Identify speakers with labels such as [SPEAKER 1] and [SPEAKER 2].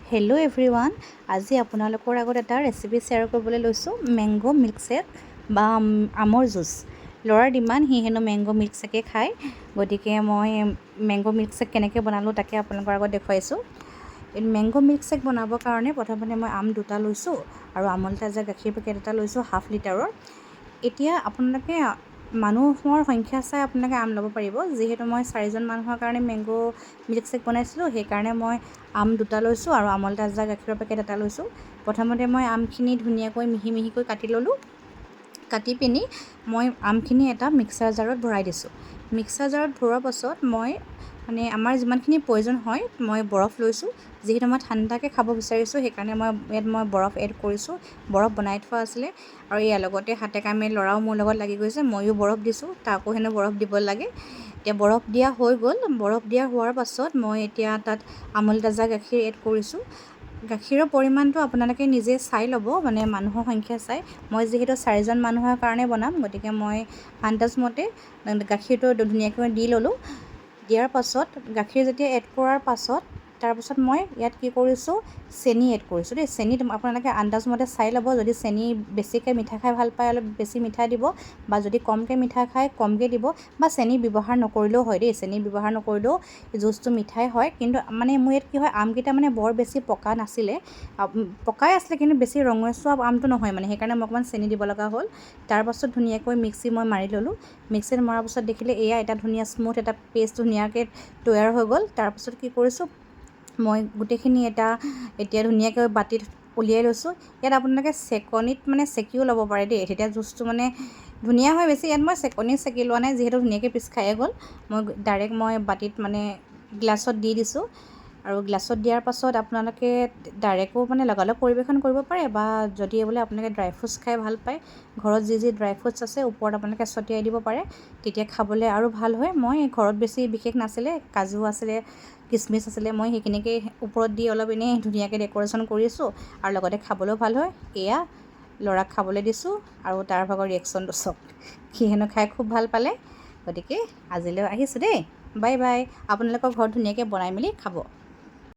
[SPEAKER 1] Hello' everyone, আজি আপোনালোকৰ আগত এটা ৰেচিপি শ্বেয়াৰ কৰিবলৈ লৈছোঁ। মেংগ' মিল্কশ্বেক বা আমৰ জুচ। ল'ৰাৰ ডিমাণ্ড, সি হেনো মেংগ' মিল্কশ্বেকে খায়। গতিকে মই মেংগ' মিল্কশ্বেক কেনেকৈ বনালোঁ তাকে আপোনালোকৰ আগত দেখুৱাইছোঁ। মেংগ' মিল্কশ্বেক বনাবৰ কাৰণে প্ৰথমতে মই আম 2টা লৈছোঁ আৰু আমুল তাজা গাখীৰ পেকেট এটা লৈছোঁ ½ লিটাৰৰ। এতিয়া আপোনালোকে মানুহৰ সংখ্যা চাই আপোনালোকে আম ল'ব পাৰিব। যিহেতু মই 4জন মানুহৰ কাৰণে মেংগ' মিল্কশ্বেক বনাইছিলোঁ, সেইকাৰণে মই আম 2টা লৈছোঁ আৰু আমুল তাজা গাখীৰৰ পেকেট এটা লৈছোঁ। প্ৰথমতে মই আমখিনি ধুনীয়াকৈ মিহি মিহিকৈ কাটি ল'লোঁ। কাটি পিনি মই আমখিনি এটা মিক্সাৰ জাৰত ভৰাই দিছোঁ। মিক্সাৰ জাৰত ভৰোৱাৰ পাছত মই আমাৰ যিমানখিনি প্ৰয়োজন হয় মই বৰফ লৈছোঁ। যিহেতু মই ঠাণ্ডাকৈ খাব বিচাৰিছোঁ, সেইকাৰণে ইয়াত মই বৰফ এড কৰিছোঁ। বৰফ বনাই থোৱা আছিলে আৰু ইয়াৰ লগতে হাতে কামে ল'ৰাও মোৰ লগত লাগি গৈছে, ময়ো বৰফ দিছোঁ, তাকো হেনো বৰফ দিব লাগে। এতিয়া বৰফ দিয়া হৈ গ'ল। বৰফ দিয়া হোৱাৰ পাছত মই এতিয়া তাত আমুল তাজা গাখীৰ এড কৰিছোঁ। গাখীৰৰ পৰিমাণটো আপোনালোকে নিজে চাই ল'ব, মানুহৰ সংখ্যা চাই। মই যিহেতু 4জন মানুহৰ কাৰণে বনাম, গতিকে মই আন্দাজমতে গাখীৰটো ধুনীয়াকৈ দি ল'লোঁ। দিয়াৰ পাছত গাখীৰ যেতিয়া এড কৰাৰ পাছত তাৰপাছত মই ইয়াত কি কৰিছোঁ, চেনি এড কৰিছোঁ দেই। চেনি আপোনালোকে আন্দাজমতে চাই ল'ব। যদি চেনি বেছিকৈ মিঠা খাই ভাল পায় অলপ বেছি মিঠা দিব, বা যদি কমকৈ মিঠা খায় কমকৈ দিব, বা চেনি ব্যৱহাৰ নকৰিলেও হয় দেই। চেনি ব্যৱহাৰ নকৰিলেও জুচটো মিঠাই হয়। কিন্তু মোৰ ইয়াত কি হয়, আমকেইটা বৰ বেছি পকা নাছিলে, পকাই আছিলে কিন্তু বেছি ৰঙচুৱা আমটো নহয়, সেইকাৰণে মই অকণমান চেনি দিব লগা হ'ল। তাৰপাছত ধুনীয়াকৈ মিক্সি মই মাৰি ল'লোঁ। মিক্সিত মৰাৰ পাছত দেখিলে এয়া এটা ধুনীয়া স্মুথ এটা পেষ্ট ধুনীয়াকৈ তৈয়াৰ হৈ গ'ল। তাৰপাছত কি কৰিছোঁ, মই গোটেইখিনি এতিয়া ধুনীয়াকৈ বাতিত উলিয়াই লৈছোঁ। ইয়াত আপোনালোকে চেকনিত চেকিও ল'ব পাৰে দেই, তেতিয়া জুচটো ধুনীয়া হয় বেছি। ইয়াত মই চেকনিত চেকি লোৱা নাই, যিহেতু ধুনীয়াকৈ পিছ খায়ে গ'ল। ডাইৰেক্ট মই বাতিত গ্লাছত দি দিছোঁ। আৰু গ্লাছত দিয়াৰ পাছত আপোনালোকে ডাইৰেক্টো লগালগ পৰিৱেশন কৰিব পাৰে, বা যদি বোলে আপোনালোকে ড্ৰাই ফ্ৰুটছ খাই ভাল পায়, ঘৰত যি যি ড্ৰাই ফ্ৰুটছ আছে ওপৰত আপোনালোকে ছটিয়াই দিব পাৰে, তেতিয়া খাবলৈ আৰু ভাল হয়। মই ঘৰত বেছি বিশেষ নাছিলে, কাজু আছিলে, কিচমিচ আছিলে, মই সেইখিনিকে ওপৰত দি অলপ এনেই ধুনীয়াকৈ ডেক'ৰেশ্যন কৰিছোঁ, আৰু লগতে খাবলৈও ভাল হয়। এয়া ল'ৰাক খাবলৈ দিছোঁ আৰু তাৰ ভাগৰ ৰিয়েকশ্যনটো চাওক, সি হেনো খাই খুব ভাল পালে। গতিকে আজিলৈ আহিছোঁ দেই, বাই বাই। আপোনালোকৰ ঘৰত ধুনীয়াকৈ বনাই মেলি খাব।